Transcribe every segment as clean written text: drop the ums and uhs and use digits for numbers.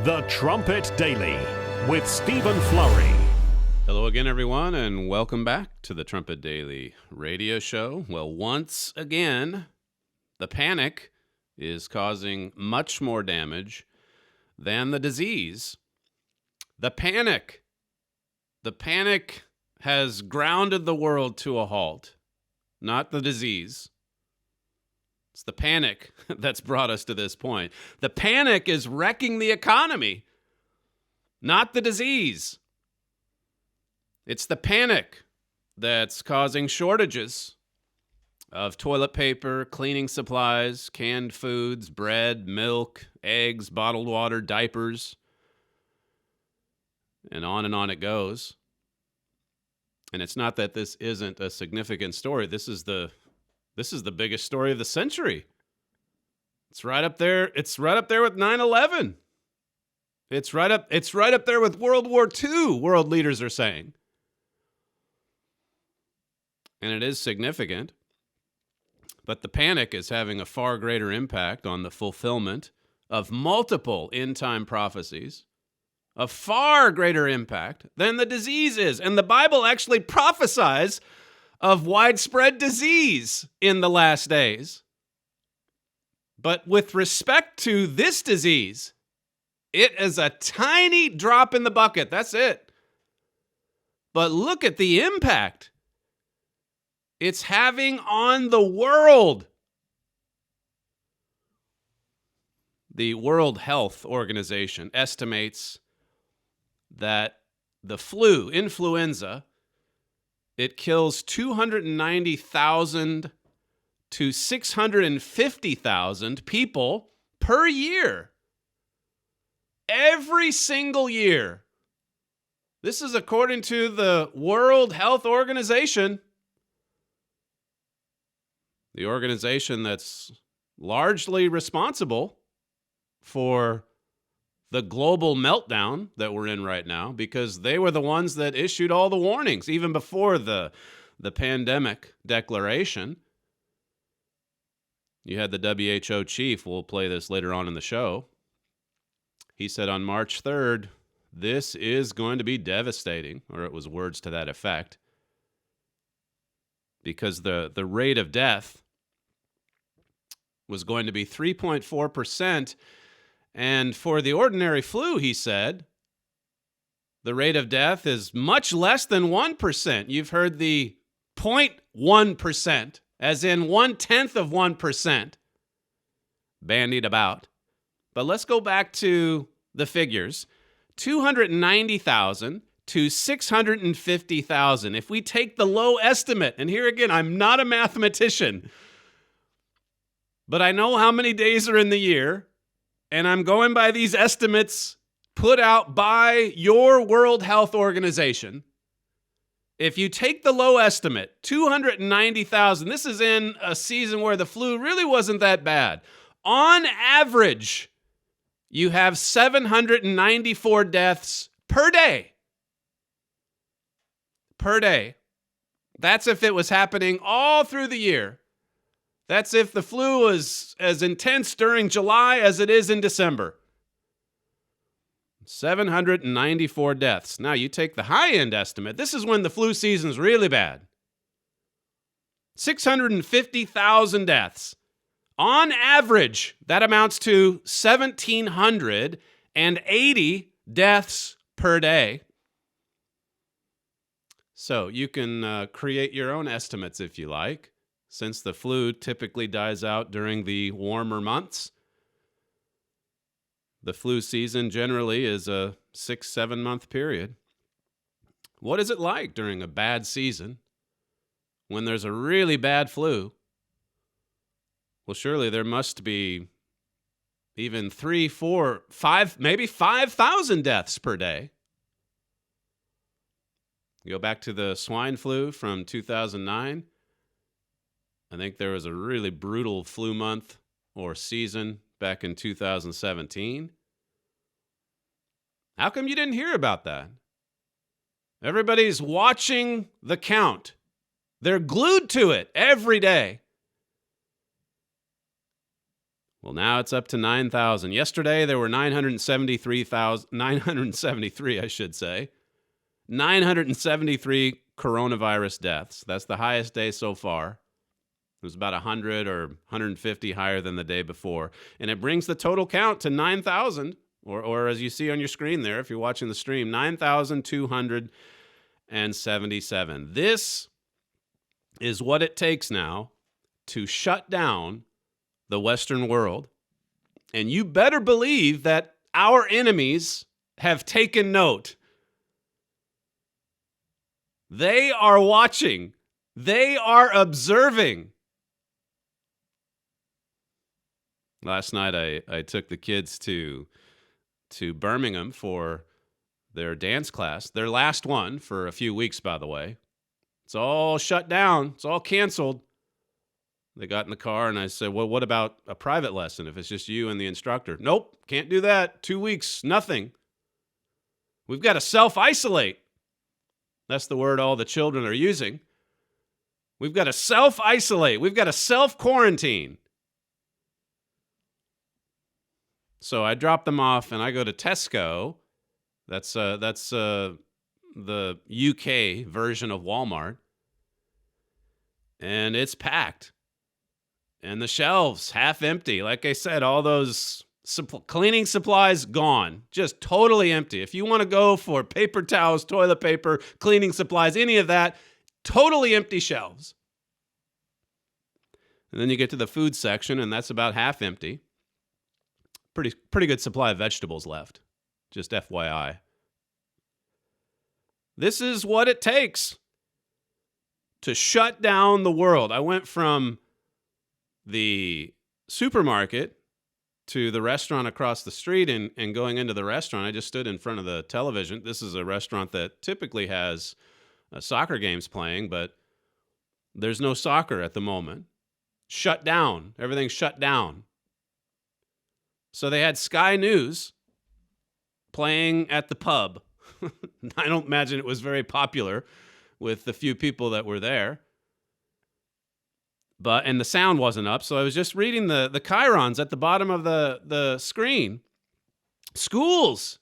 The Trumpet Daily with Stephen Flurry. Hello again, everyone, and welcome back to the Trumpet Daily radio show. Well, once again, the panic is causing much more damage than the disease. The panic has grounded the world to a halt, not the disease. It's the panic that's brought us to this point. The panic is wrecking the economy, not the disease. It's the panic that's causing shortages of toilet paper, cleaning supplies, canned foods, bread, milk, eggs, bottled water, diapers, and on it goes. And it's not that this isn't a significant story. This is the biggest story of the century. It's right up there. It's right up there with 9/11. It's right up there with World War II, world leaders are saying. And it is significant. But the panic is having a far greater impact on the fulfillment of multiple end-time prophecies, a far greater impact than the disease is. And the Bible actually prophesies of widespread disease in the last days. But with respect to this disease, it is a tiny drop in the bucket. That's it. But look at the impact it's having on the world. The World Health Organization estimates that the influenza, it kills 290,000 to 650,000 people per year. Every single year. This is according to the World Health Organization. The organization that's largely responsible for the global meltdown that we're in right now, because they were the ones that issued all the warnings, even before the pandemic declaration. You had the WHO chief, we'll play this later on in the show. He said on March 3rd, this is going to be devastating, or it was words to that effect, because the rate of death was going to be 3.4%. And for the ordinary flu, he said, the rate of death is much less than 1%. You've heard the 0.1%, as in 1/10 of 1%, bandied about. But let's go back to the figures. 290,000 to 650,000. If we take the low estimate, and here again, I'm not a mathematician, but I know how many days are in the year, and I'm going by these estimates put out by your World Health Organization. If you take the low estimate, 290,000, this is in a season where the flu really wasn't that bad. On average, you have 794 deaths per day. Per day. That's if it was happening all through the year. That's if the flu was as intense during July as it is in December. 794 deaths. Now you take the high-end estimate. This is when the flu season's really bad. 650,000 deaths. On average, that amounts to 1,780 deaths per day. So you can create your own estimates if you like, since the flu typically dies out during the warmer months. The flu season generally is a 6-7 month period. What is it like during a bad season when there's a really bad flu? Well, surely there must be even 3, 4, 5, maybe 5,000 deaths per day. You go back to the swine flu from 2009. I think there was a really brutal flu month or season back in 2017. How come you didn't hear about that? Everybody's watching the count. They're glued to it every day. Well, now it's up to 9,000. Yesterday, there were 973, I should say. 973 coronavirus deaths. That's the highest day so far. It was about 100 or 150 higher than the day before. And it brings the total count to 9,000, or as you see on your screen there, if you're watching the stream, 9,277. This is what it takes now to shut down the Western world. And you better believe that our enemies have taken note. They are watching. They are observing. Last night, I took the kids to Birmingham for their dance class. Their last one for a few weeks, by the way. It's all shut down. It's all canceled. They got in the car, and I said, well, what about a private lesson if it's just you and the instructor? Nope, can't do that. 2 weeks, nothing. We've got to self-isolate. That's the word all the children are using. We've got to self-isolate. We've got to self-quarantine. So I drop them off, and I go to Tesco. That's the UK version of Walmart. And it's packed. And the shelves half empty. Like I said, all those cleaning supplies gone. Just totally empty. If you want to go for paper towels, toilet paper, cleaning supplies, any of that, totally empty shelves. And then you get to the food section, and that's about half empty. Pretty good supply of vegetables left. Just FYI. This is what it takes to shut down the world. I went from the supermarket to the restaurant across the street, and going into the restaurant, I just stood in front of the television. This is a restaurant that typically has soccer games playing, but there's no soccer at the moment. Shut down. Everything's shut down. So they had Sky News playing at the pub. I don't imagine it was very popular with the few people that were there. And the sound wasn't up, so I was just reading the chyrons at the bottom of the screen. Schools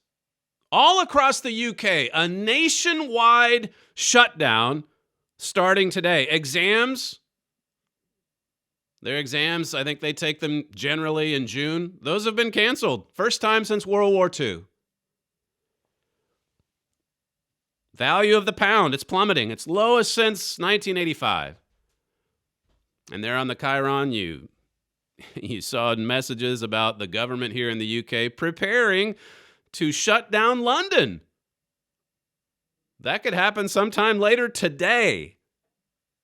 all across the UK, a nationwide shutdown starting today. Exams, their exams, I think they take them generally in June. Those have been canceled. First time since World War II. Value of the pound, it's plummeting. It's lowest since 1985. And there on the chyron, you saw messages about the government here in the UK preparing to shut down London. That could happen sometime later today.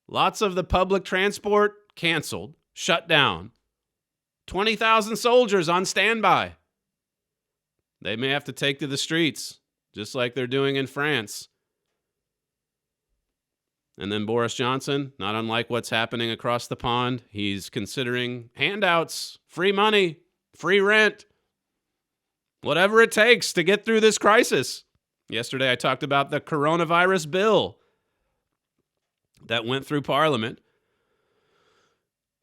Lots of the public transport canceled, shut down. 20,000 soldiers on standby. They may have to take to the streets, just like they're doing in France. And then Boris Johnson, not unlike what's happening across the pond, he's considering handouts, free money, free rent, whatever it takes to get through this crisis. Yesterday I talked about the coronavirus bill that went through Parliament. It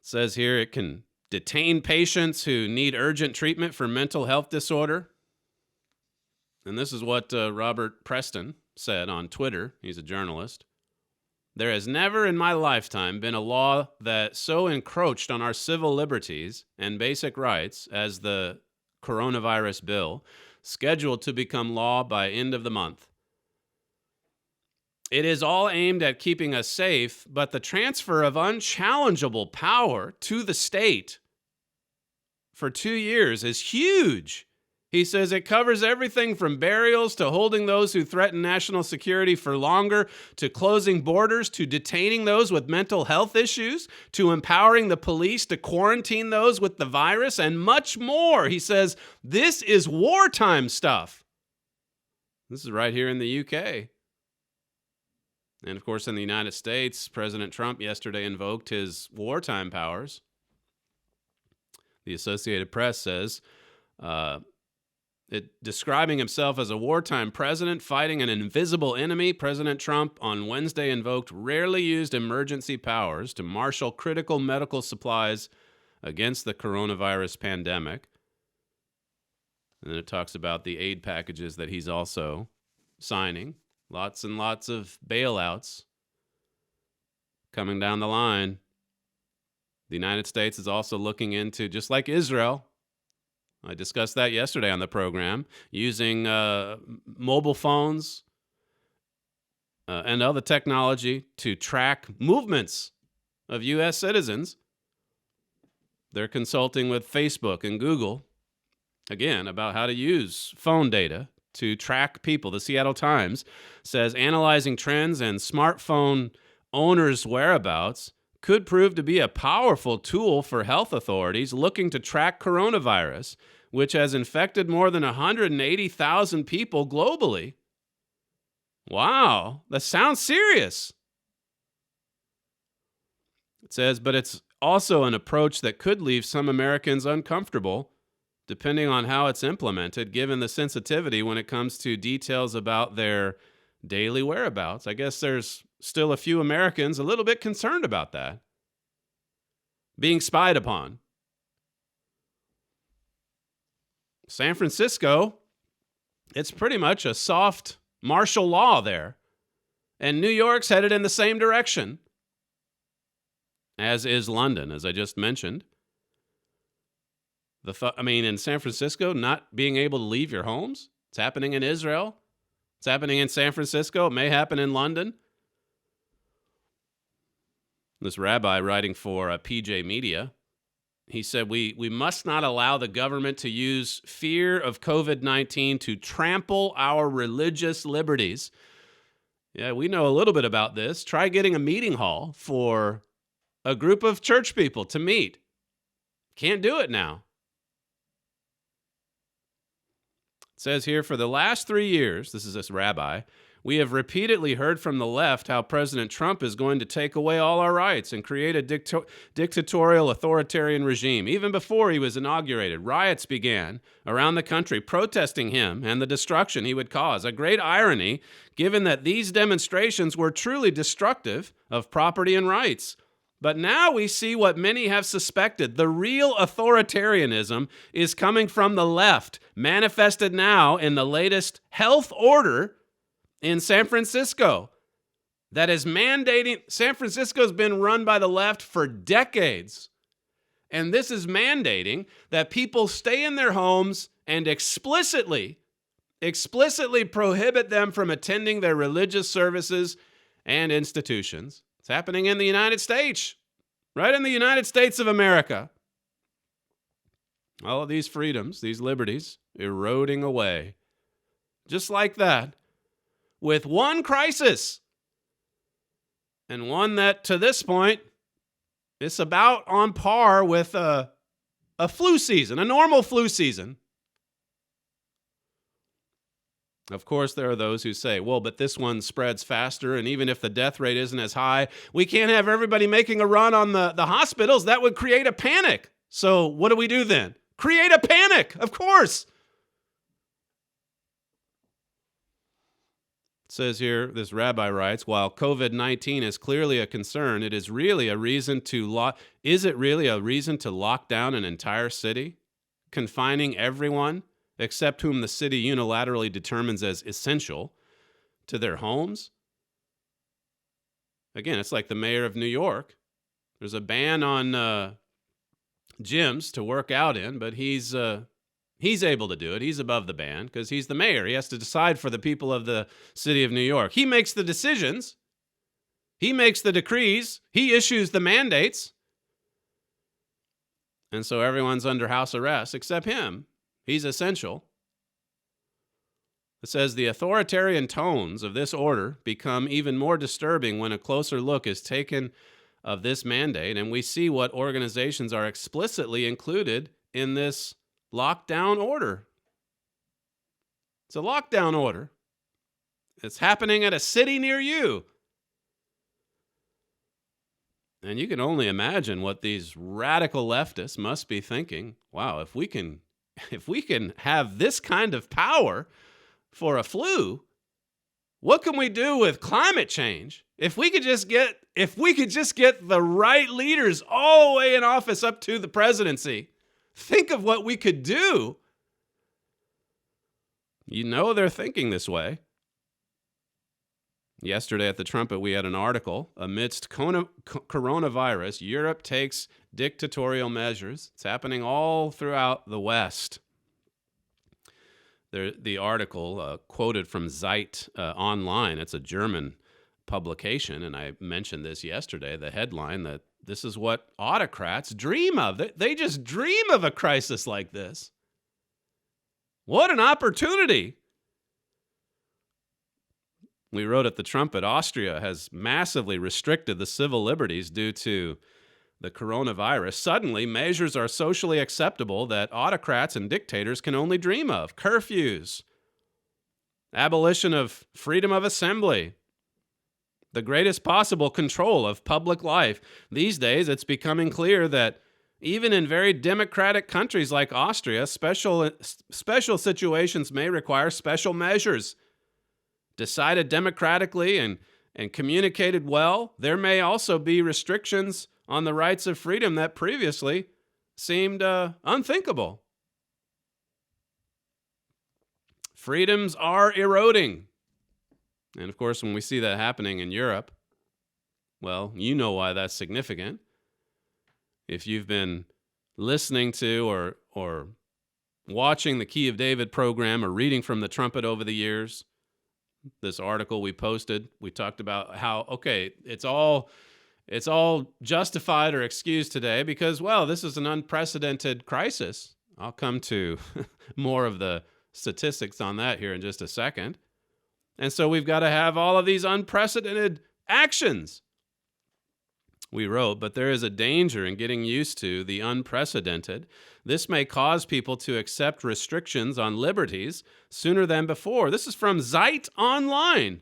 says here it can detain patients who need urgent treatment for mental health disorder. And this is what Robert Preston said on Twitter. He's a journalist. There has never in my lifetime been a law that so encroached on our civil liberties and basic rights as the coronavirus bill, scheduled to become law by end of the month. It is all aimed at keeping us safe, but the transfer of unchallengeable power to the state for 2 years is huge. He says it covers everything from burials to holding those who threaten national security for longer, to closing borders, to detaining those with mental health issues, to empowering the police to quarantine those with the virus, and much more. He says this is wartime stuff. This is right here in the UK. And of course, in the United States, President Trump yesterday invoked his wartime powers. The Associated Press says, describing himself as a wartime president fighting an invisible enemy, President Trump on Wednesday invoked rarely used emergency powers to marshal critical medical supplies against the coronavirus pandemic. And then it talks about the aid packages that he's also signing. Lots and lots of bailouts coming down the line. The United States is also looking into, just like Israel, I discussed that yesterday on the program, using mobile phones and other technology to track movements of U.S. citizens. They're consulting with Facebook and Google, again, about how to use phone data to track people. The Seattle Times says analyzing trends and smartphone owners' whereabouts could prove to be a powerful tool for health authorities looking to track coronavirus, which has infected more than 180,000 people globally. Wow, that sounds serious. It says, but it's also an approach that could leave some Americans uncomfortable, depending on how it's implemented, given the sensitivity when it comes to details about their daily whereabouts. I guess there's still a few Americans a little bit concerned about that, being spied upon. San Francisco, it's pretty much a soft martial law there. And New York's headed in the same direction, as is London, as I just mentioned. In San Francisco, not being able to leave your homes, it's happening in Israel. It's happening in San Francisco. It may happen in London. This rabbi writing for PJ Media, he said, we must not allow the government to use fear of COVID-19 to trample our religious liberties. Yeah, we know a little bit about this. Try getting a meeting hall for a group of church people to meet. Can't do it now. It says here, for the last 3 years, this is this rabbi, we have repeatedly heard from the left how President Trump is going to take away all our rights and create a dictatorial authoritarian regime. Even before he was inaugurated, riots began around the country protesting him and the destruction he would cause. A great irony, given that these demonstrations were truly destructive of property and rights. But now we see what many have suspected. The real authoritarianism is coming from the left, manifested now in the latest health order in San Francisco that is mandating. San Francisco's been run by the left for decades. And this is mandating that people stay in their homes and explicitly prohibit them from attending their religious services and institutions. It's happening in the United States, right in the United States of America. All of these freedoms, these liberties, eroding away. Just like that. With one crisis, and one that, to this point, is about on par with a flu season, a normal flu season. Of course, there are those who say, well, but this one spreads faster, and even if the death rate isn't as high, we can't have everybody making a run on the hospitals. That would create a panic. So what do we do then? Create a panic, of course. It says here, this rabbi writes, while COVID-19 is clearly a concern, is it really a reason to lock down an entire city, confining everyone except whom the city unilaterally determines as essential to their homes? Again, it's like the mayor of New York. There's a ban on gyms to work out in, but he's able to do it. He's above the ban because he's the mayor. He has to decide for the people of the city of New York. He makes the decisions. He makes the decrees. He issues the mandates. And so everyone's under house arrest except him. He's essential. It says the authoritarian tones of this order become even more disturbing when a closer look is taken of this mandate, and we see what organizations are explicitly included in this lockdown order. It's a lockdown order. It's happening at a city near you. And you can only imagine what these radical leftists must be thinking. Wow, if we can have this kind of power for a flu, What can we do with climate change? If we could just get the right leaders all the way in office up to the presidency, think of what we could do. You know they're thinking this way. Yesterday at the Trumpet, we had an article. Amidst coronavirus, Europe takes dictatorial measures. It's happening all throughout the West. The article quoted from Zeit Online. It's a German publication, and I mentioned this yesterday, the headline that this is what autocrats dream of. They just dream of a crisis like this. What an opportunity. We wrote at the Trumpet, Austria has massively restricted the civil liberties due to the coronavirus. Suddenly, measures are socially acceptable that autocrats and dictators can only dream of. Curfews, abolition of freedom of assembly, the greatest possible control of public life. These days, it's becoming clear that even in very democratic countries like Austria, special situations may require special measures. Decided democratically and communicated well, there may also be restrictions on the rights of freedom that previously seemed unthinkable. Freedoms are eroding. And of course, when we see that happening in Europe, well, you know why that's significant. If you've been listening to or watching the Key of David program or reading from the Trumpet over the years, this article we posted, we talked about how, okay, it's all justified or excused today because, well, this is an unprecedented crisis. I'll come to more of the statistics on that here in just a second. And so we've got to have all of these unprecedented actions. We wrote, but there is a danger in getting used to the unprecedented. This may cause people to accept restrictions on liberties sooner than before. This is from Zeit Online.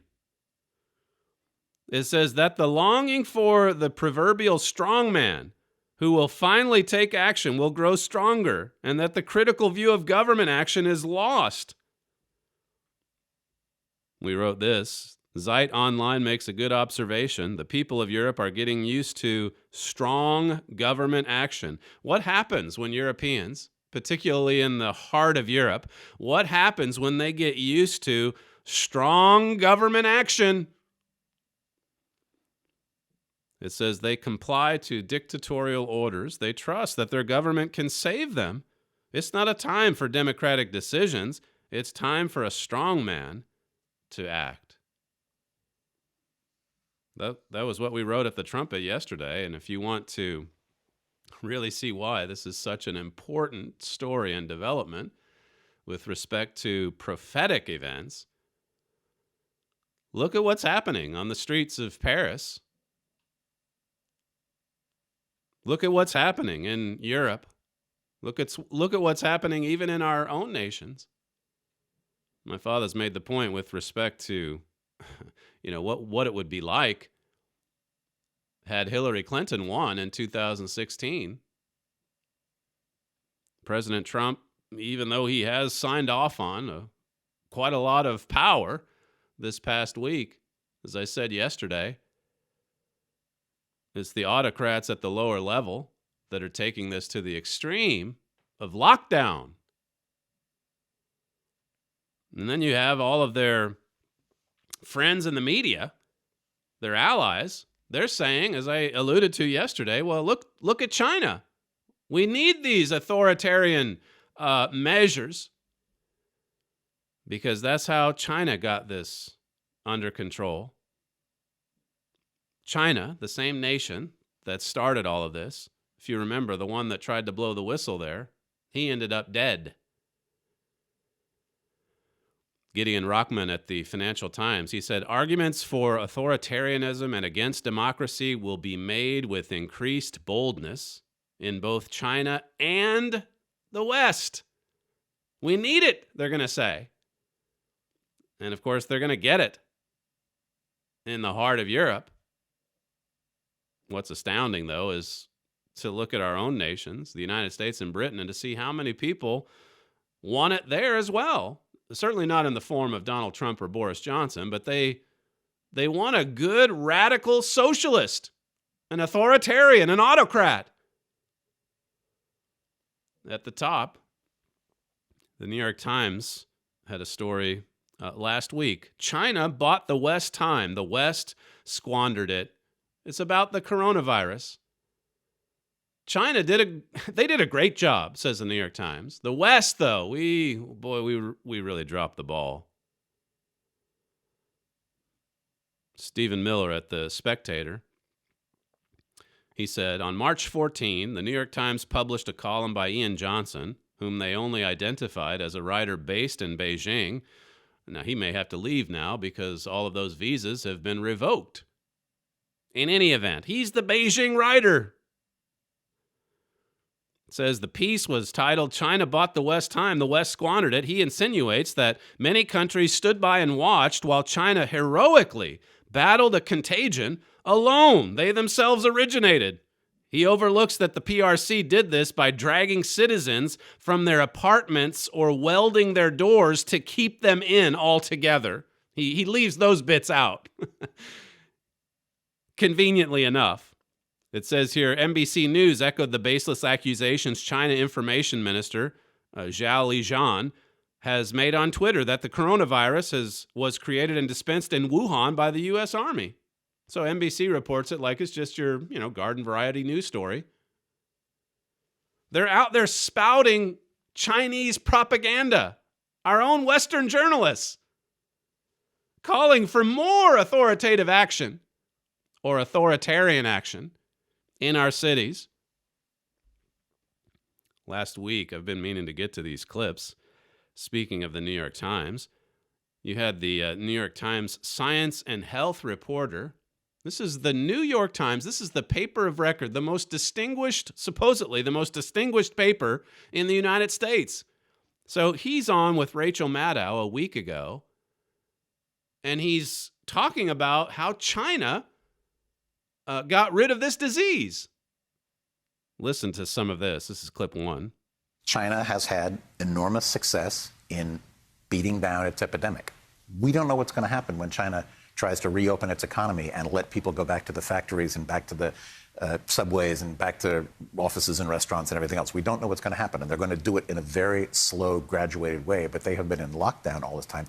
It says that the longing for the proverbial strongman who will finally take action will grow stronger, and that the critical view of government action is lost. We wrote this. Zeit Online makes a good observation. The people of Europe are getting used to strong government action. What happens when Europeans, particularly in the heart of Europe, what happens when they get used to strong government action? It says they comply to dictatorial orders. They trust that their government can save them. It's not a time for democratic decisions. It's time for a strong man to act. That was what we wrote at the Trumpet yesterday, and if you want to really see why this is such an important story and development with respect to prophetic events, look at what's happening on the streets of Paris. Look at what's happening in Europe. Look at what's happening even in our own nations. My father's made the point with respect to what it would be like had Hillary Clinton won in 2016. President Trump, even though he has signed off on quite a lot of power this past week, as I said yesterday, it's the autocrats at the lower level that are taking this to the extreme of lockdown. And then you have all of their friends in the media, their allies, they're saying, as I alluded to yesterday, well, look at China. We need these authoritarian measures because that's how China got this under control. China, the same nation that started all of this, if you remember, the one that tried to blow the whistle there, he ended up dead. Gideon Rockman at the Financial Times, he said, arguments for authoritarianism and against democracy will be made with increased boldness in both China and the West. We need it, they're going to say. And of course, they're going to get it in the heart of Europe. What's astounding, though, is to look at our own nations, the United States and Britain, and to see how many people want it there as well. certainly not in the form of Donald Trump or Boris Johnson, but they want a good radical socialist, an authoritarian, an autocrat. At the top, the New York Times had a story last week. China bought the West time. The West squandered it. It's about the coronavirus. China did a great job, says the New York Times. The West, though, we really dropped the ball. Stephen Miller at The Spectator, he said, on March 14, the New York Times published a column by Ian Johnson, whom they only identified as a writer based in Beijing. Now, he may have to leave now because all of those visas have been revoked. In any event, he's the Beijing writer. It says the piece was titled, China Bought the West Time, the West Squandered It. He insinuates that many countries stood by and watched while China heroically battled a contagion alone. They themselves originated. He overlooks that the PRC did this by dragging citizens from their apartments or welding their doors to keep them in altogether. He leaves those bits out. Conveniently enough. It says here, NBC News echoed the baseless accusations China Information Minister Zhao Lijian has made on Twitter that the coronavirus was created and dispensed in Wuhan by the U.S. Army. So NBC reports it like it's just your, garden variety news story. They're out there spouting Chinese propaganda, our own Western journalists, calling for more authoritative action or authoritarian action in our cities. Last week, I've been meaning to get to these clips. Speaking of the New York Times, you had the New York Times science and health reporter. This is the New York Times. This is the paper of record, the most distinguished, supposedly the most distinguished paper in the United States. So he's on with Rachel Maddow a week ago, and he's talking about how China got rid of this disease. Listen to some of this. This is clip one. China has had enormous success in beating down its epidemic. We don't know what's going to happen when China tries to reopen its economy and let people go back to the factories and back to the subways and back to offices and restaurants and everything else. We don't know what's going to happen, and they're going to do it in a very slow, graduated way, but they have been in lockdown all this time.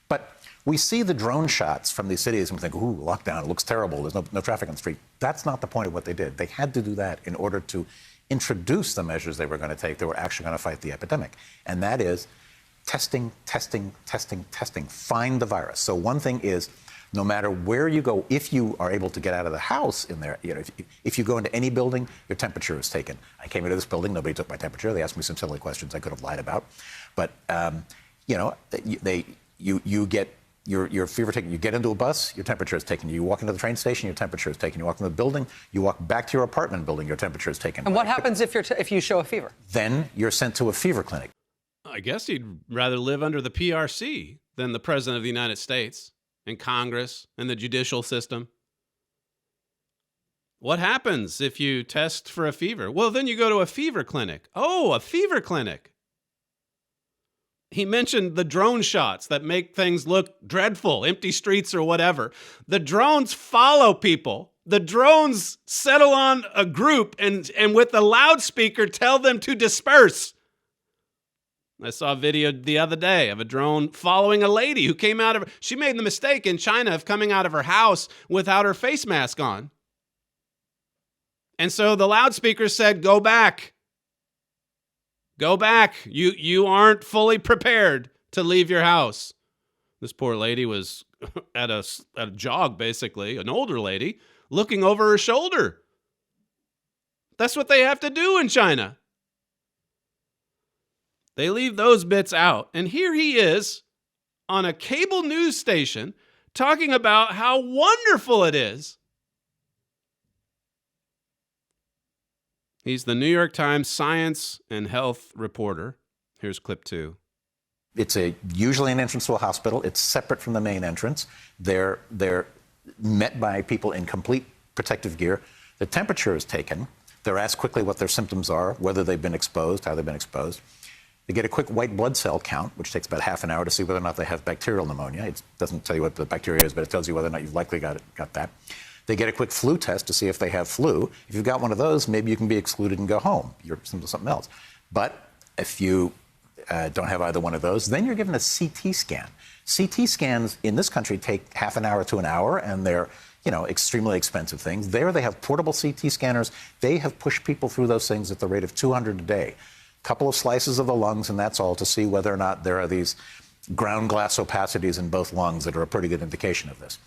But we see the drone shots from these cities and we think, ooh, lockdown, it looks terrible. There's no traffic on the street. That's not the point of what they did. They had to do that in order to introduce the measures they were going to take that were actually going to fight the epidemic. And that is testing, testing, testing, testing. Find the virus. So one thing is, no matter where you go, if you are able to get out of the house in there, if you go into any building, your temperature is taken. I came into this building, nobody took my temperature. They asked me some silly questions I could have lied about. But, you get your fever taken. You get into a bus, your temperature is taken. You walk into the train station, your temperature is taken. You walk into the building, you walk back to your apartment building, your temperature is taken. And what happens if you show a fever? Then you're sent to a fever clinic. I guess he'd rather live under the PRC than the President of the United States and Congress and the judicial system. What happens if you test for a fever? Well, then you go to a fever clinic. Oh, a fever clinic. He mentioned the drone shots that make things look dreadful, empty streets or whatever. The drones follow people. The drones settle on a group and with a loudspeaker tell them to disperse. I saw a video the other day of a drone following a lady who came out of... She made the mistake in China of coming out of her house without her face mask on. And so the loudspeaker said, go back. Go back. You aren't fully prepared to leave your house. This poor lady was at a jog, basically, an older lady, looking over her shoulder. That's what they have to do in China. They leave those bits out. And here he is on a cable news station talking about how wonderful it is. He's the New York Times science and health reporter. Here's clip 2. It's usually an entrance to a hospital. It's separate from the main entrance. They're met by people in complete protective gear. The temperature is taken. They're asked quickly what their symptoms are, whether they've been exposed, how they've been exposed. They get a quick white blood cell count, which takes about half an hour to see whether or not they have bacterial pneumonia. It doesn't tell you what the bacteria is, but it tells you whether or not you've likely got that. They get a quick flu test to see if they have flu. If you've got one of those, maybe you can be excluded and go home. You're something else. But if you don't have either one of those, then you're given a CT scan. CT scans in this country take half an hour to an hour, and they're extremely expensive things. There they have portable CT scanners. They have pushed people through those things at the rate of 200 a day. A couple of slices of the lungs, and that's all, to see whether or not there are these ground glass opacities in both lungs that are a pretty good indication of this.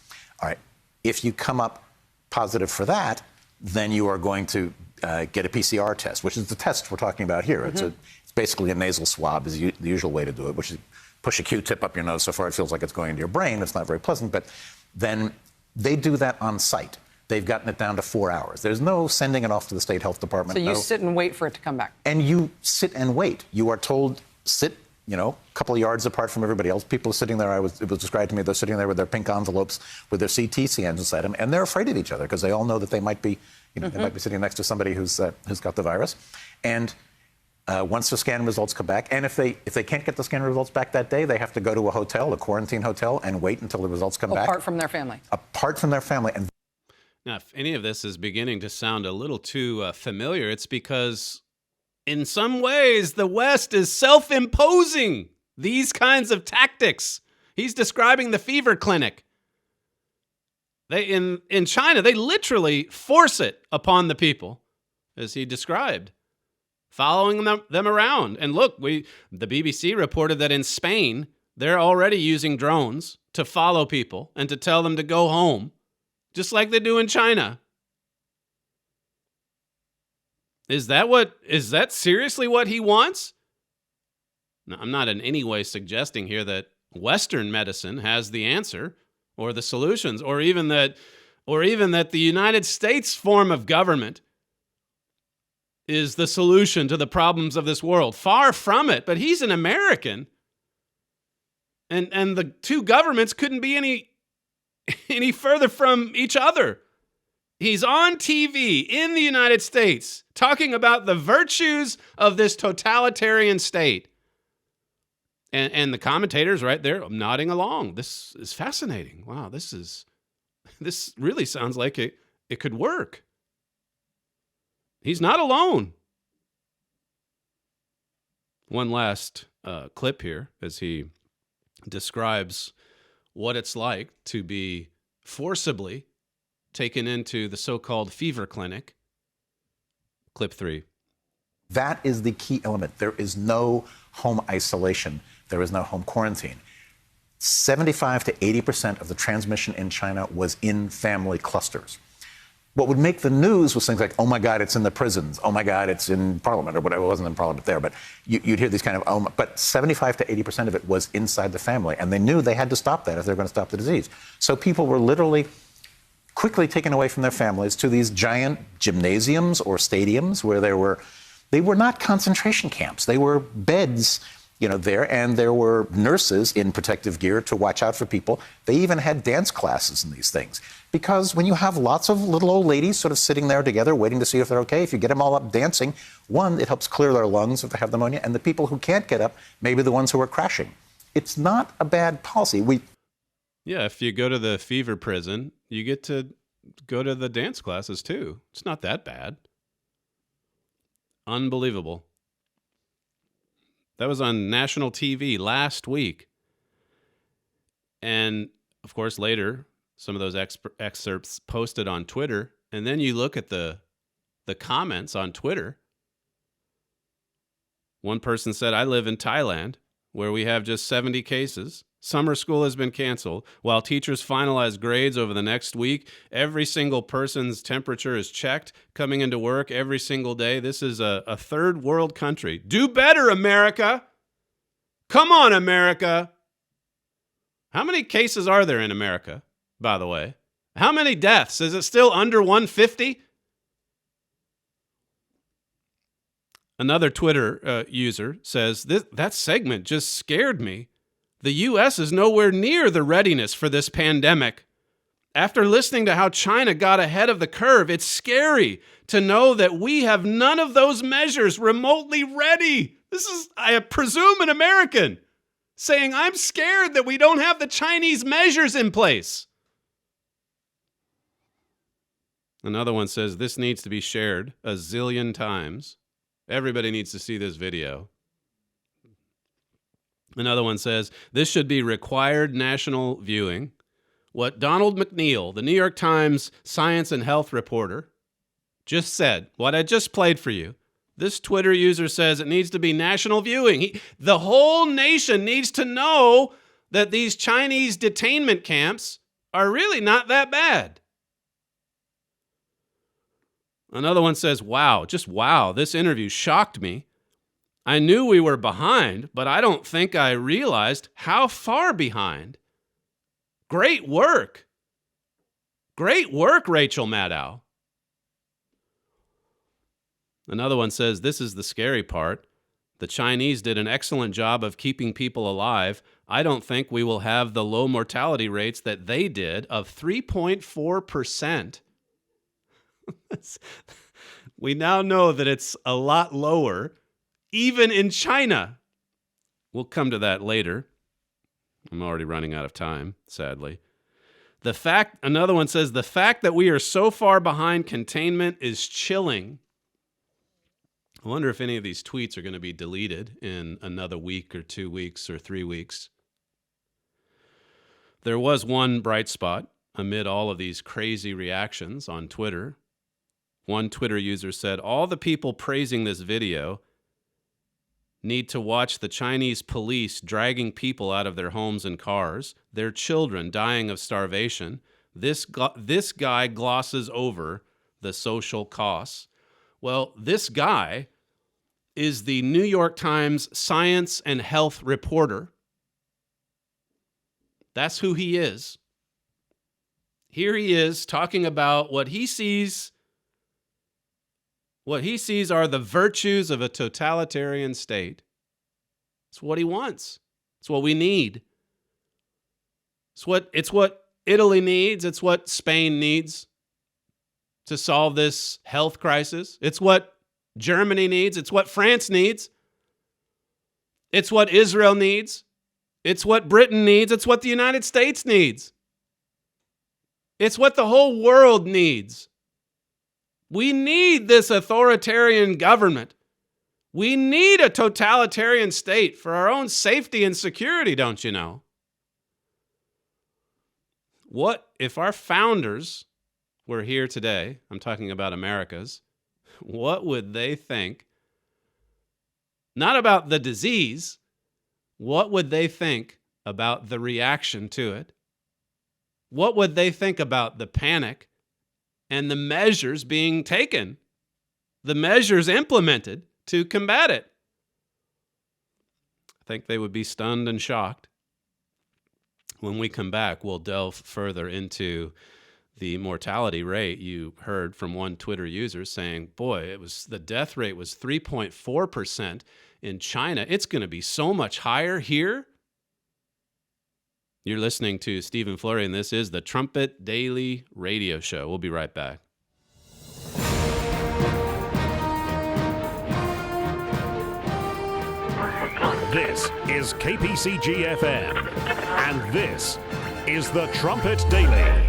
All right. If you come up positive for that, then you are going to get a PCR test, which is the test we're talking about here. Mm-hmm. It's basically a nasal swab is the usual way to do it, which is push a Q-tip up your nose so far it feels like it's going into your brain. It's not very pleasant, but then they do that on site. They've gotten it down to 4 hours. There's no sending it off to the state health department. So you sit and wait for it to come back. And you sit and wait. You are told, sit, a couple of yards apart from everybody else. People are sitting there. It was described to me, they're sitting there with their pink envelopes with their CT scans inside them, and they're afraid of each other because they all know that they might be, they might be sitting next to somebody who's got the virus. And once the scan results come back, and if they can't get the scan results back that day, they have to go to a hotel, a quarantine hotel, and wait until the results come back. Apart from their family. Apart from their family. And now, if any of this is beginning to sound a little too familiar, it's because in some ways the West is self-imposing these kinds of tactics. He's describing the fever clinic. In China, they literally force it upon the people, as he described, following them around. And look, the BBC reported that in Spain, they're already using drones to follow people and to tell them to go home, just like they do in China. Is that seriously what he wants? Now, I'm not in any way suggesting here that Western medicine has the answer or the solutions, or even that the United States form of government is the solution to the problems of this world. Far from it, but he's an American. And the two governments couldn't be any further from each other. He's on TV in the United States talking about the virtues of this totalitarian state. And the commentators right there nodding along. This is fascinating. Wow, this really sounds like it could work. He's not alone. One last clip here as he describes what it's like to be forcibly taken into the so-called fever clinic. Clip 3. That is the key element. There is no home isolation. There is no home quarantine. 75 to 80% of the transmission in China was in family clusters. What would make the news was things like, oh my God, it's in the prisons. Oh my God, it's in Parliament, or whatever. It wasn't in Parliament there, but you'd hear these kind of, but 75 to 80% of it was inside the family. And they knew they had to stop that if they were going to stop the disease. So people were literally quickly taken away from their families to these giant gymnasiums or stadiums where they were not concentration camps. They were beds, there, and there were nurses in protective gear to watch out for people. They even had dance classes in these things. Because when you have lots of little old ladies sort of sitting there together waiting to see if they're okay, if you get them all up dancing, one, it helps clear their lungs if they have pneumonia, and the people who can't get up may be the ones who are crashing. It's not a bad policy. Yeah, if you go to the fever prison, you get to go to the dance classes too. It's not that bad. Unbelievable. That was on national TV last week. And, of course, later, some of those excerpts posted on Twitter. And then you look at the comments on Twitter. One person said, I live in Thailand, where we have just 70 cases. Summer school has been canceled. While teachers finalize grades over the next week, every single person's temperature is checked coming into work every single day. This is a third world country. Do better, America. Come on, America. How many cases are there in America, by the way? How many deaths? Is it still under 150? Another Twitter user says, that segment just scared me. The U.S. is nowhere near the readiness for this pandemic. After listening to how China got ahead of the curve, it's scary to know that we have none of those measures remotely ready. This is, I presume, an American saying, I'm scared that we don't have the Chinese measures in place. Another one says, this needs to be shared a zillion times. Everybody needs to see this video. Another one says, this should be required national viewing. What Donald McNeil, the New York Times science and health reporter, just said, what I just played for you, this Twitter user says it needs to be national viewing. The whole nation needs to know that these Chinese detainment camps are really not that bad. Another one says, wow, just wow, this interview shocked me. I knew we were behind, but I don't think I realized how far behind. Great work. Great work, Rachel Maddow. Another one says, this is the scary part. The Chinese did an excellent job of keeping people alive. I don't think we will have the low mortality rates that they did of 3.4%. We now know that it's a lot lower, even in China. We'll come to that later. I'm already running out of time, sadly. Another one says, the fact that we are so far behind containment is chilling. I wonder if any of these tweets are going to be deleted in another week or 2 weeks or 3 weeks. There was one bright spot amid all of these crazy reactions on Twitter. One Twitter user said, all the people praising this video need to watch the Chinese police dragging people out of their homes and cars, their children dying of starvation. This guy glosses over the social costs. Well, this guy is the New York Times science and health reporter. That's who he is. Here he is talking about what he sees. What he sees are the virtues of a totalitarian state. It's what he wants. It's what we need. It's what Italy needs. It's what Spain needs to solve this health crisis. It's what Germany needs. It's what France needs. It's what Israel needs. It's what Britain needs. It's what the United States needs. It's what the whole world needs. We need this authoritarian government. We need a totalitarian state for our own safety and security, don't you know? What if our founders were here today? I'm talking about America's. What would they think? Not about the disease. What would they think about the reaction to it? What would they think about the panic and the measures being taken, the measures implemented to combat it? I think they would be stunned and shocked. When we come back, we'll delve further into the mortality rate. You heard from one Twitter user saying, boy, the death rate was 3.4% in China. It's going to be so much higher here. You're listening to Stephen Flurry, and this is the Trumpet Daily Radio Show. We'll be right back. This is KPCG-FM, and this is the Trumpet Daily.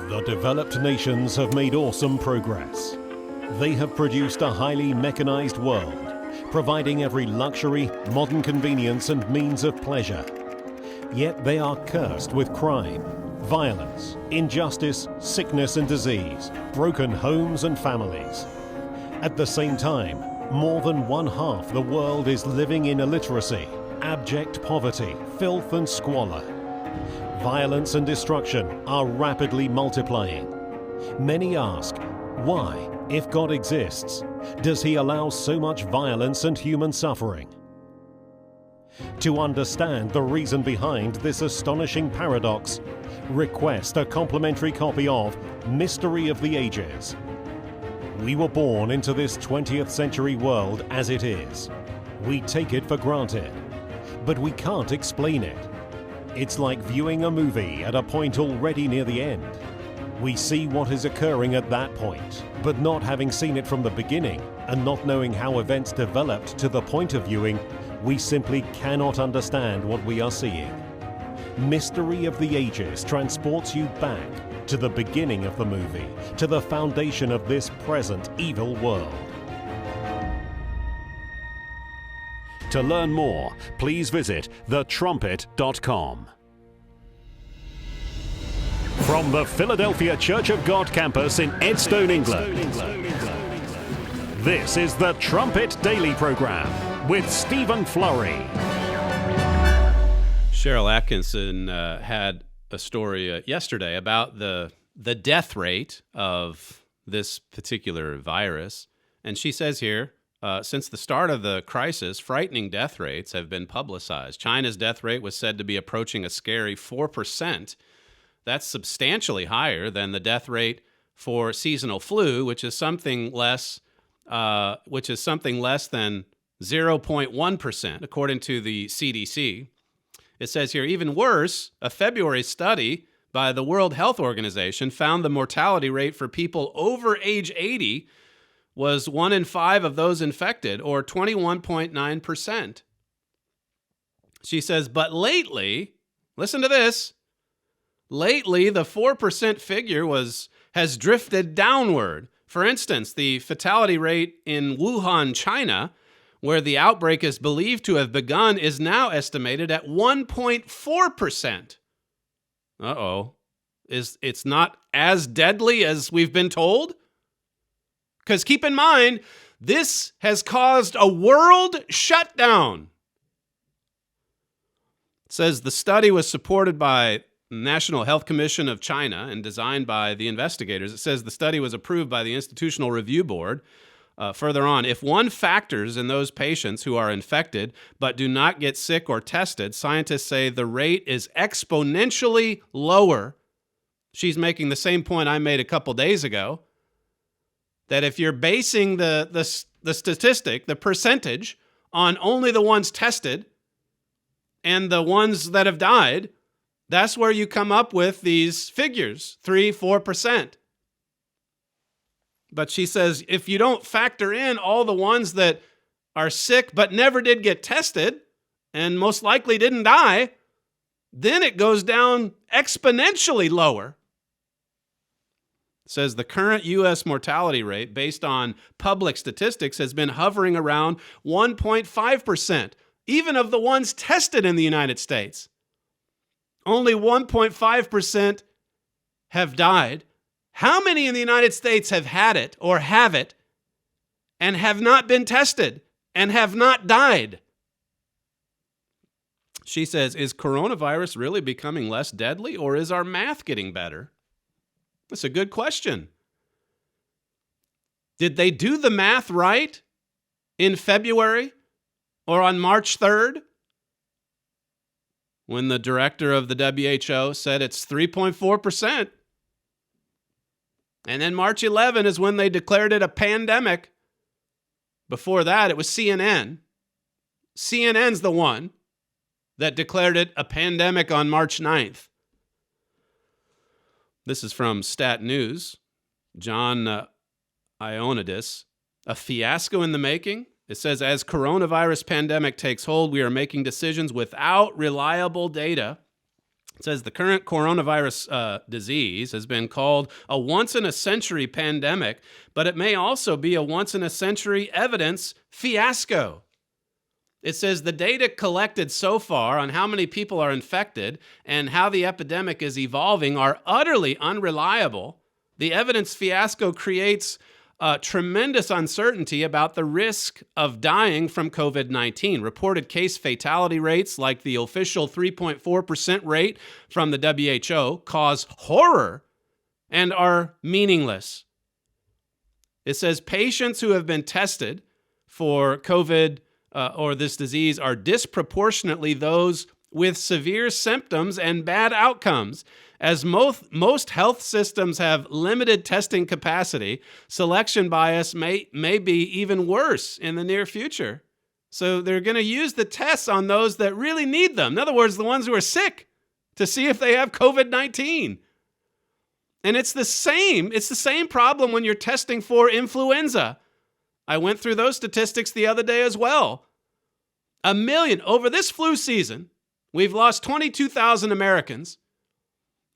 The developed nations have made awesome progress. They have produced a highly mechanized world, providing every luxury, modern convenience, and means of pleasure. Yet they are cursed with crime, violence, injustice, sickness and disease, broken homes and families. At the same time, more than one-half the world is living in illiteracy, abject poverty, filth and squalor. Violence and destruction are rapidly multiplying. Many ask, why, if God exists, does he allow so much violence and human suffering? To understand the reason behind this astonishing paradox, request a complimentary copy of Mystery of the Ages. We were born into this 20th century world as it is. We take it for granted, but we can't explain it. It's like viewing a movie at a point already near the end. We see what is occurring at that point, but not having seen it from the beginning and not knowing how events developed to the point of viewing, we simply cannot understand what we are seeing. Mystery of the Ages transports you back to the beginning of the movie, to the foundation of this present evil world. To learn more, please visit thetrumpet.com. From the Philadelphia Church of God campus in Edstone, England, this is the Trumpet Daily Program with Stephen Flurry. Cheryl Atkinson had a story yesterday about the death rate of this particular virus. And she says here, since the start of the crisis, frightening death rates have been publicized. China's death rate was said to be approaching a scary 4%. That's substantially higher than the death rate for seasonal flu, which is something less than 0.1%, according to the CDC. It says here, even worse, a February study by the World Health Organization found the mortality rate for people over age 80 was 1 in 5 of those infected, or 21.9%. She says, but lately, listen to this, lately the 4% figure has drifted downward. For instance, the fatality rate in Wuhan, China, where the outbreak is believed to have begun, is now estimated at 1.4%. Uh-oh. It's not as deadly as we've been told? Because keep in mind, this has caused a world shutdown. It says the study was supported by the National Health Commission of China and designed by the investigators. It says the study was approved by the Institutional Review Board. Further on, if one factors in those patients who are infected but do not get sick or tested, scientists say the rate is exponentially lower. She's making the same point I made a couple days ago, that if you're basing the statistic, the percentage, on only the ones tested and the ones that have died, that's where you come up with these figures, 3-4%. But she says if you don't factor in all the ones that are sick but never did get tested and most likely didn't die, then it goes down exponentially lower. It says the current U.S. mortality rate based on public statistics has been hovering around 1.5%, even of the ones tested in the United States. Only 1.5% have died. How many in the United States have had it or have it and have not been tested and have not died? She says, is coronavirus really becoming less deadly, or is our math getting better? That's a good question. Did they do the math right in February or on March 3rd? When the director of the WHO said it's 3.4%. And then March 11 is when they declared it a pandemic. Before that, it was CNN. CNN's the one that declared it a pandemic on March 9th. This is from Stat News. John Ioannidis. A fiasco in the making? It says, as coronavirus pandemic takes hold, we are making decisions without reliable data. It says the current coronavirus disease has been called a once-in-a-century pandemic, but it may also be a once-in-a-century evidence fiasco. It says the data collected so far on how many people are infected and how the epidemic is evolving are utterly unreliable. The evidence fiasco creates tremendous uncertainty about the risk of dying from COVID-19. Reported case fatality rates, like the official 3.4% rate from the WHO, cause horror and are meaningless. It says patients who have been tested for COVID or this disease are disproportionately those with severe symptoms and bad outcomes. As most health systems have limited testing capacity, selection bias may be even worse in the near future. So they're going to use the tests on those that really need them. In other words, the ones who are sick, to see if they have COVID-19. And it's the same problem when you're testing for influenza. I went through those statistics the other day as well. 1 million, over this flu season, we've lost 22,000 Americans,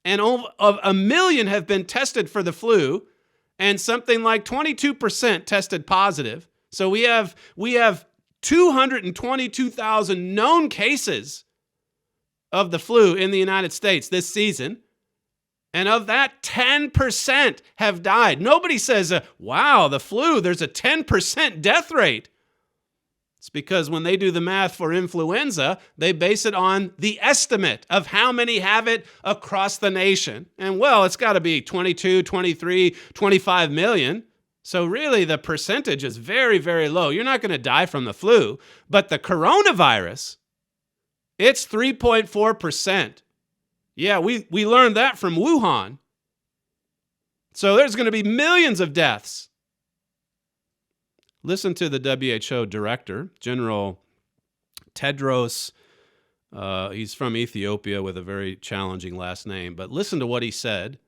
and of 1 million have been tested for the flu, and something like 22% tested positive. So we have 222,000 known cases of the flu in the United States this season. And of that, 10% have died. Nobody says, wow, the flu, there's a 10% death rate. It's because when they do the math for influenza, they base it on the estimate of how many have it across the nation. And well, it's got to be 22, 23, 25 million. So really, the percentage is very, very low. You're not going to die from the flu. But the coronavirus, it's 3.4%. Yeah, we learned that from Wuhan. So there's going to be millions of deaths. Listen to the WHO director, General Tedros. He's from Ethiopia with a very challenging last name. But listen to what he said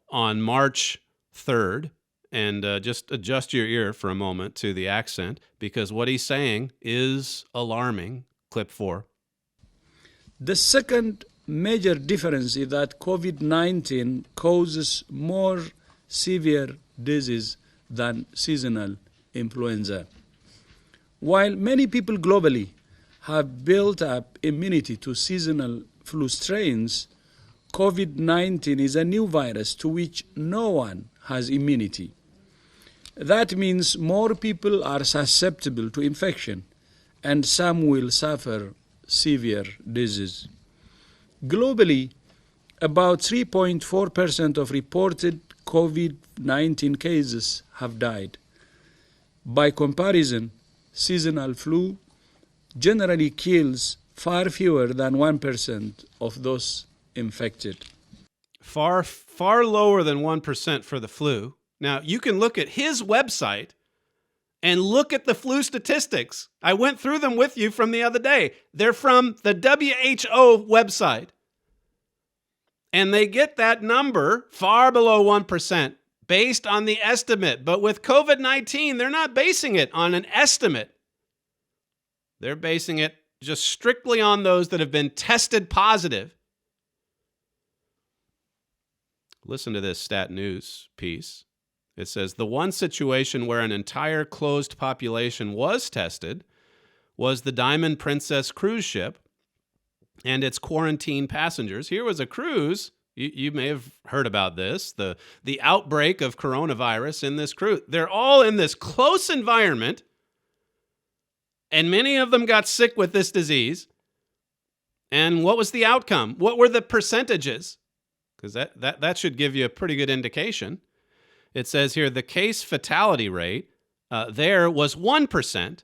on March 3rd. And just adjust your ear for a moment to the accent, because what he's saying is alarming. Clip 4. The second major difference is that COVID-19 causes more severe disease than seasonal influenza. While many people globally have built up immunity to seasonal flu strains, COVID-19 is a new virus to which no one has immunity. That means more people are susceptible to infection, and some will suffer severe disease. Globally, about 3.4% of reported COVID-19 cases have died. By comparison, seasonal flu generally kills far fewer than 1% of those infected. Far lower than 1% for the flu. Now, you can look at his website and look at the flu statistics. I went through them with you from the other day. They're from the WHO website. And they get that number far below 1% based on the estimate. But with COVID-19, they're not basing it on an estimate. They're basing it just strictly on those that have been tested positive. Listen to this Stat News piece. It says, the one situation where an entire closed population was tested was the Diamond Princess cruise ship and its quarantine passengers. Here was a cruise. You may have heard about this, the outbreak of coronavirus in this cruise. They're all in this close environment, and many of them got sick with this disease. And what was the outcome? What were the percentages? Because that should give you a pretty good indication. It says here the case fatality rate there was 1%,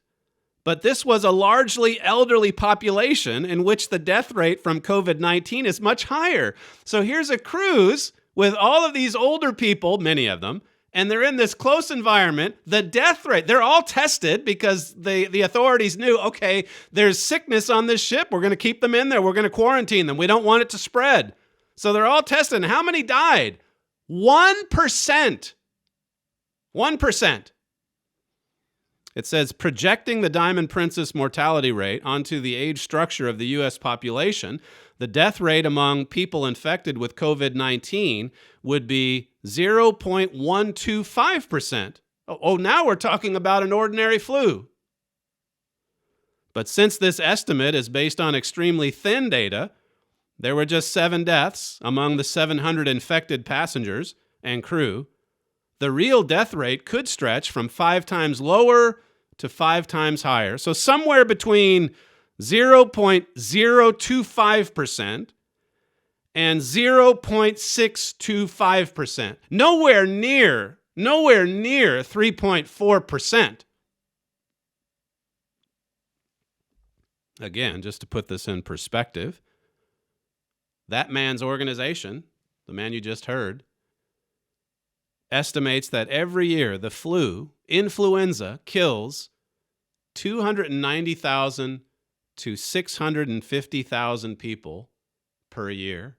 but this was a largely elderly population in which the death rate from COVID-19 is much higher. So here's a cruise with all of these older people, many of them, and they're in this close environment. The death rate, they're all tested because the authorities knew, okay, there's sickness on this ship. We're going to keep them in there. We're going to quarantine them. We don't want it to spread. So they're all tested. And how many died? 1%. 1%. It says projecting the Diamond Princess mortality rate onto the age structure of the U.S. population, the death rate among people infected with COVID-19 would be 0.125%. Oh, now we're talking about an ordinary flu. But since this estimate is based on extremely thin data, there were just 7 deaths among the 700 infected passengers and crew. The real death rate could stretch from 5 times lower to 5 times higher. So somewhere between 0.025% and 0.625%. Nowhere near 3.4%. Again, just to put this in perspective, that man's organization, the man you just heard, estimates that every year the influenza, kills 290,000 to 650,000 people per year.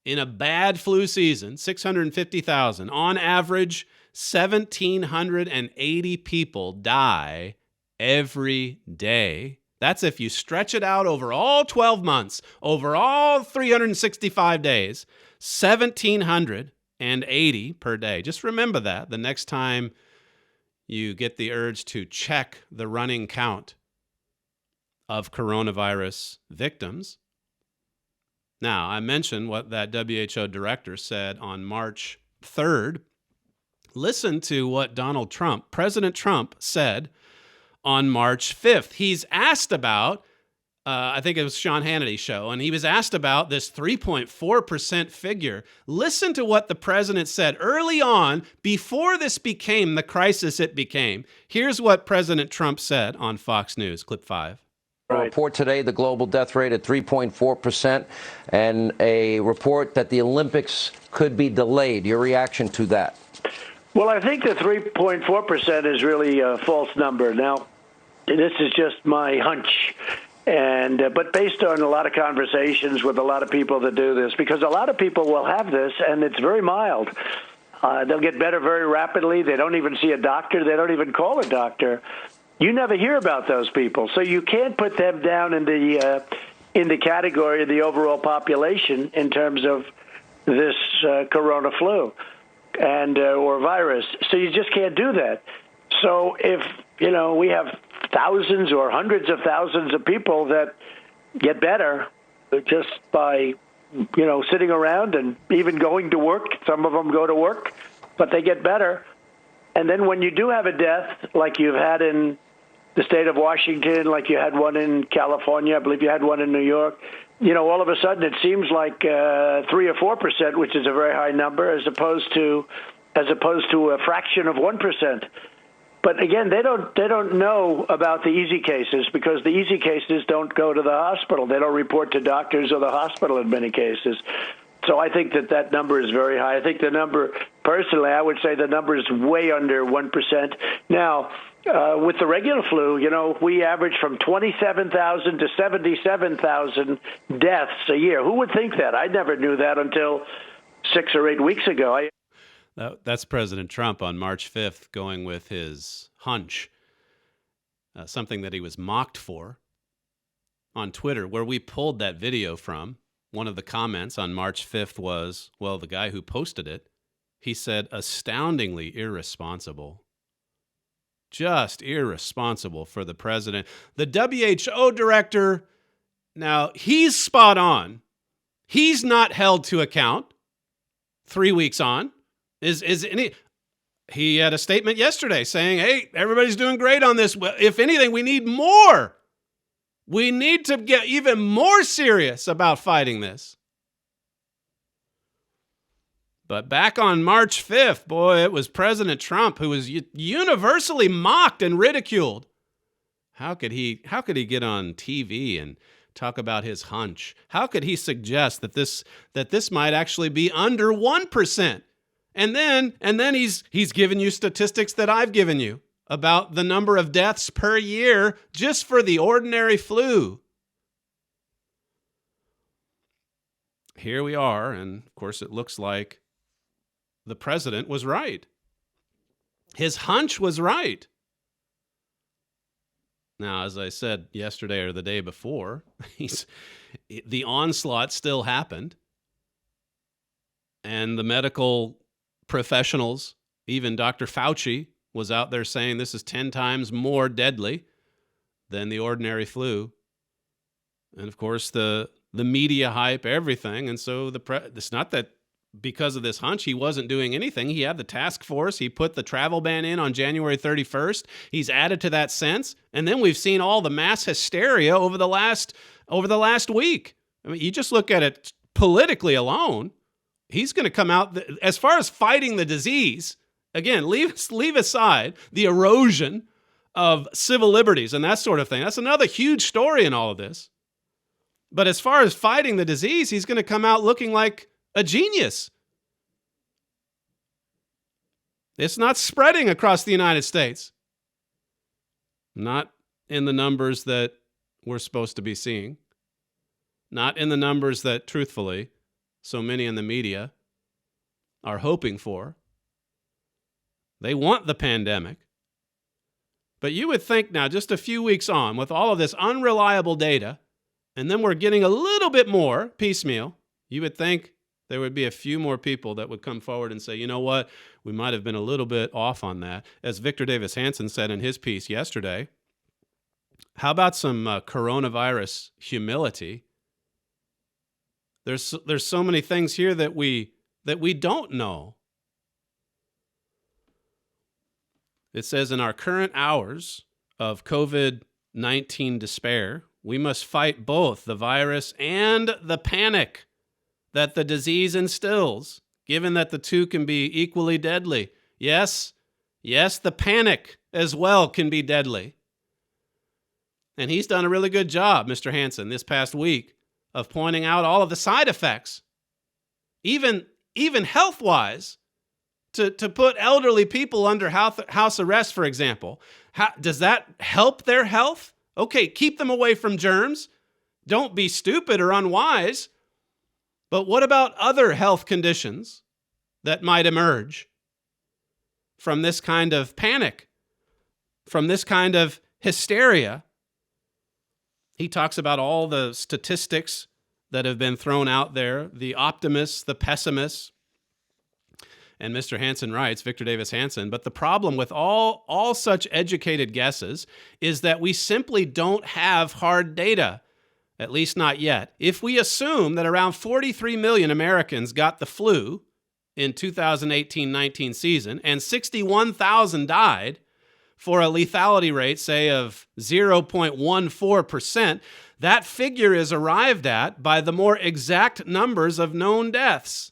in a bad flu season, 650,000. On average, 1,780 people die every day. That's if you stretch it out over all 12 months, over all 365 days, 1,780 per day. Just remember that the next time you get the urge to check the running count of coronavirus victims. Now, I mentioned what that WHO director said on March 3rd. Listen to what President Trump said on March 5th. He's asked about, I think it was Sean Hannity's show, and he was asked about this 3.4% figure. Listen to what the president said early on, before this became the crisis it became. Here's what President Trump said on Fox News, clip 5. A report today, the global death rate at 3.4%, and a report that the Olympics could be delayed. Your reaction to that? Well, I think the 3.4% is really a false number. Now, this is just my hunch, but based on a lot of conversations with a lot of people that do this, because a lot of people will have this, and it's very mild. They'll get better very rapidly. They don't even see a doctor. They don't even call a doctor. You never hear about those people, so you can't put them down in the category of the overall population in terms of this corona flu and or virus. So you just can't do that. So if we have thousands or hundreds of thousands of people that get better just by sitting around and even going to work, some of them go to work, but they get better. And then when you do have a death, like you've had in the state of Washington, like you had one in California, I believe you had one in New York, all of a sudden it seems like 3 or 4%, which is a very high number, as opposed to a fraction of 1%. But again, they don't know about the easy cases, because the easy cases don't go to the hospital. They don't report to doctors or the hospital in many cases. So I think that number is very high. I think the number, personally, I would say the number is way under 1%. Now, with the regular flu, we average from 27,000 to 77,000 deaths a year. Who would think that? I never knew that until 6 or 8 weeks ago. That's President Trump on March 5th going with his hunch, something that he was mocked for on Twitter, where we pulled that video from. One of the comments on March 5th was, well, the guy who posted it, he said, astoundingly irresponsible. Just irresponsible for the president. The WHO director, now he's spot on. He's not held to account 3 weeks on. He had a statement yesterday saying, hey, everybody's doing great on this. If anything, we need more. We need to get even more serious about fighting this. But back on March 5th, boy, it was President Trump who was universally mocked and ridiculed. How could he get on TV and talk about his hunch? How could he suggest that this might actually be under 1%? And then he's given you statistics that I've given you about the number of deaths per year just for the ordinary flu. Here we are, and of course it looks like the president was right. His hunch was right. Now, as I said yesterday or the day before, the onslaught still happened. And the medical professionals, even Dr. Fauci, was out there saying this is 10 times more deadly than the ordinary flu. And of course, the media hype, everything. And so it's not that because of this hunch, he wasn't doing anything. He had the task force. He put the travel ban in on January 31st. He's added to that since. And then we've seen all the mass hysteria over the last week. I mean, you just look at it politically alone. He's going to come out, as far as fighting the disease, again, leave aside the erosion of civil liberties and that sort of thing. That's another huge story in all of this. But as far as fighting the disease, he's going to come out looking like a genius. It's not spreading across the United States. Not in the numbers that we're supposed to be seeing. Not in the numbers that, truthfully, so many in the media are hoping for. They want the pandemic. But you would think now, just a few weeks on, with all of this unreliable data, and then we're getting a little bit more piecemeal, you would think there would be a few more people that would come forward and say, you know what, we might have been a little bit off on that. As Victor Davis Hanson said in his piece yesterday, how about some coronavirus humility? There's so many things here that we don't know. It says, in our current hours of COVID-19 despair, we must fight both the virus and the panic that the disease instills, given that the two can be equally deadly. Yes, the panic as well can be deadly. And he's done a really good job, Mr. Hanson, this past week of pointing out all of the side effects, even health-wise, to put elderly people under house arrest, for example. Does that help their health? Okay, keep them away from germs. Don't be stupid or unwise. But what about other health conditions that might emerge from this kind of panic, from this kind of hysteria? He talks about all the statistics that have been thrown out there, the optimists, the pessimists. And Mr. Hanson writes, Victor Davis Hanson, but the problem with all such educated guesses is that we simply don't have hard data, at least not yet. If we assume that around 43 million Americans got the flu in 2018-19 season and 61,000 died, for a lethality rate, say, of 0.14%, that figure is arrived at by the more exact numbers of known deaths,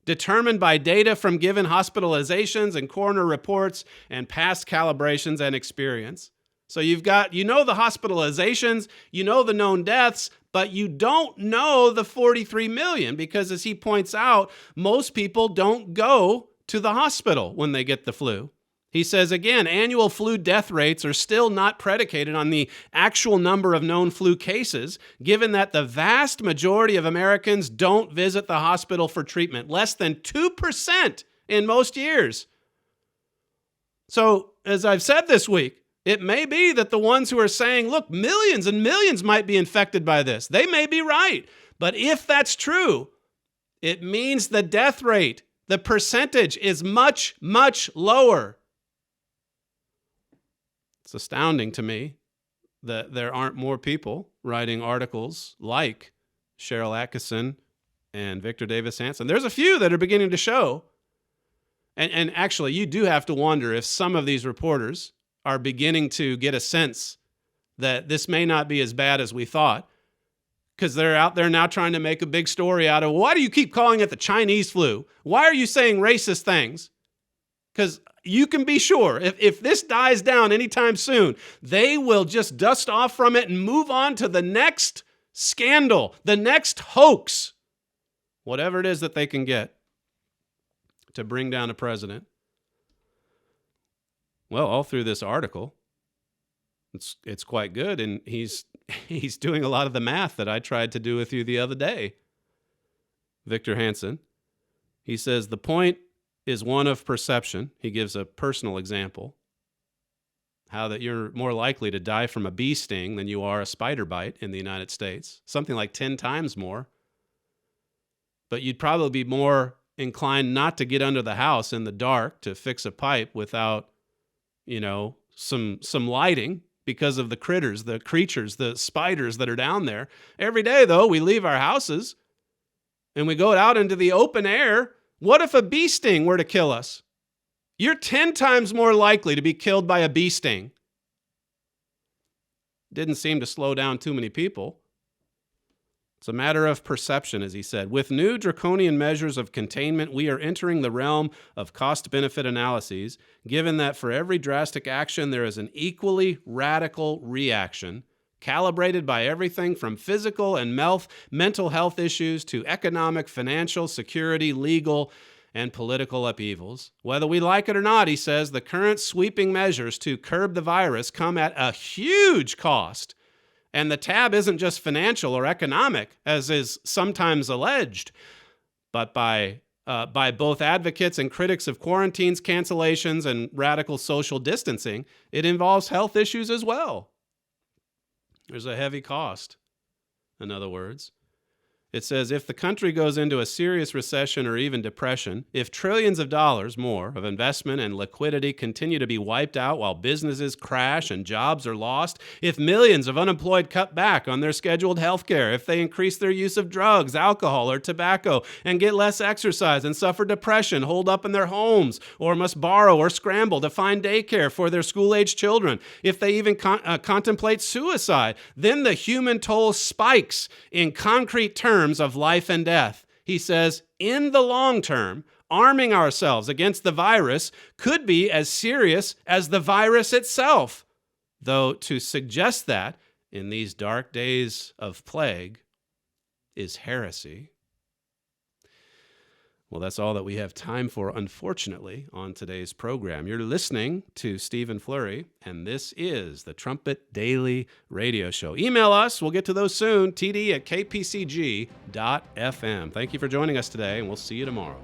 determined by data from given hospitalizations and coroner reports and past calibrations and experience. So you've got, the hospitalizations, the known deaths, but you don't know the 43 million because, as he points out, most people don't go to the hospital when they get the flu. He says, again, annual flu death rates are still not predicated on the actual number of known flu cases, given that the vast majority of Americans don't visit the hospital for treatment, less than 2% in most years. So, as I've said this week, it may be that the ones who are saying, look, millions and millions might be infected by this, they may be right. But if that's true, it means the death rate, the percentage, is much, much lower. It's astounding to me that there aren't more people writing articles like Cheryl Atkinson and Victor Davis Hanson. There's a few that are beginning to show. And actually, you do have to wonder if some of these reporters are beginning to get a sense that this may not be as bad as we thought, because they're out there now trying to make a big story out of, why do you keep calling it the Chinese flu? Why are you saying racist things? Because you can be sure, if this dies down anytime soon, they will just dust off from it and move on to the next scandal, the next hoax, whatever it is that they can get to bring down a president. Well, all through this article, it's quite good, and he's doing a lot of the math that I tried to do with you the other day. Victor Hanson, he says, the point is one of perception. He gives a personal example, how that you're more likely to die from a bee sting than you are a spider bite in the United States, something like 10 times more. But you'd probably be more inclined not to get under the house in the dark to fix a pipe without, some lighting because of the critters, the creatures, the spiders that are down there. Every day, though, we leave our houses and we go out into the open air. What if a bee sting were to kill us? You're 10 times more likely to be killed by a bee sting. Didn't seem to slow down too many people. It's a matter of perception, as he said. With new draconian measures of containment, we are entering the realm of cost-benefit analyses, given that for every drastic action, there is an equally radical reaction, calibrated by everything from physical and mental health issues to economic, financial, security, legal, and political upheavals. Whether we like it or not, he says, the current sweeping measures to curb the virus come at a huge cost. And the tab isn't just financial or economic, as is sometimes alleged. but by both advocates and critics of quarantines, cancellations, and radical social distancing, it involves health issues as well. There's a heavy cost, in other words. It says, if the country goes into a serious recession or even depression, if trillions of dollars more of investment and liquidity continue to be wiped out while businesses crash and jobs are lost, if millions of unemployed cut back on their scheduled health care, if they increase their use of drugs, alcohol, or tobacco, and get less exercise and suffer depression, holed up in their homes, or must borrow or scramble to find daycare for their school-aged children, if they even contemplate suicide, then the human toll spikes in concrete terms of life and death. He says, in the long term, arming ourselves against the virus could be as serious as the virus itself. Though to suggest that in these dark days of plague is heresy. Well, that's all that we have time for, unfortunately, on today's program. You're listening to Stephen Flurry, and this is the Trumpet Daily Radio Show. Email us. We'll get to those soon. TD@kpcg.fm. Thank you for joining us today, and we'll see you tomorrow.